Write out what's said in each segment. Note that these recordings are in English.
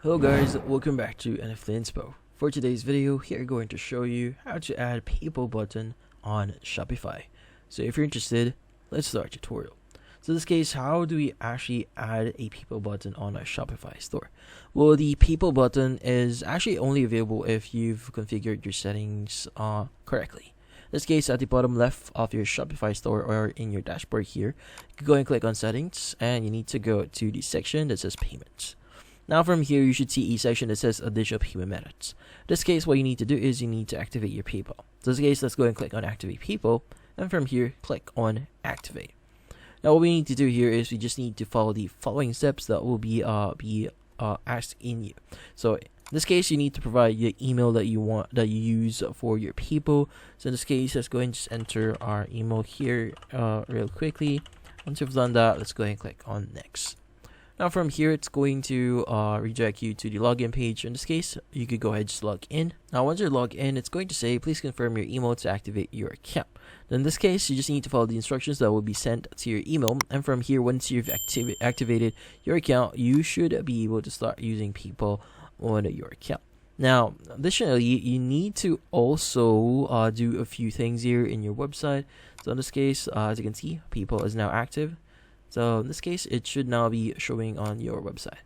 Hello guys, welcome back to NFT Inspo. For today's video, here I'm going to show you how to add people button on Shopify. So if you're interested, let's start tutorial. So in this case, how do we actually add a people button on a Shopify store? Well, the people button is actually only available if you've configured your settings correctly. In this case, at the bottom left of your Shopify store or in your dashboard here, you can go and click on settings and you need to go to the section that says payments. Now from here, you should see a section that says additional payment methods. In this case, what you need to do is you need to activate your PayPal. So in this case, let's go and click on activate PayPal, and from here, click on activate. Now what we need to do here is we just need to follow the following steps that will be asked in you. So in this case, you need to provide the email that you use for your people. So in this case, let's go and just enter our email here real quickly. Once you've done that, let's go ahead and click on next. Now from here, it's going to redirect you to the login page. In this case, you could go ahead and just log in. Now once you're logged in, it's going to say, please confirm your email to activate your account. Then in this case, you just need to follow the instructions that will be sent to your email. And from here, once you've activated your account, you should be able to start using people on your account. Now, additionally, you need to also do a few things here in your website. So in this case, as you can see, people is now active. So in this case, it should now be showing on your website.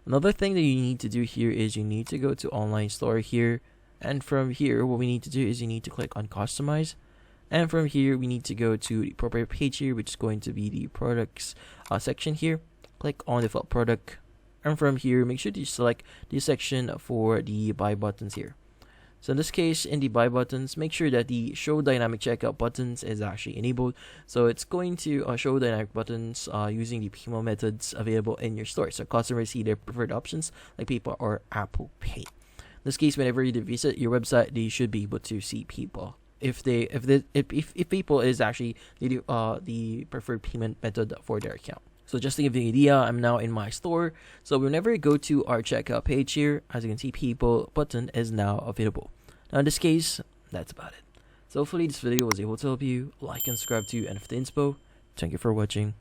Another thing that you need to do here is you need to go to online store here. And from here, what we need to do is you need to click on customize. And from here, we need to go to the appropriate page here, which is going to be the products section here. Click on default product. And from here, make sure to select the section for the buy buttons here. So in this case, in the buy buttons, make sure that the show dynamic checkout buttons is actually enabled. So it's going to show dynamic buttons using the payment methods available in your store. So customers see their preferred options like PayPal or Apple Pay. In this case, whenever you visit your website, they should be able to see PayPal. If PayPal is actually the preferred payment method for their account. So just to give you an idea, I'm now in my store. So whenever you go to our checkout page here, as you can see, people button is now available. Now in this case, that's about it. So hopefully this video was able to help you. Like and subscribe to NFT Inspo. Thank you for watching.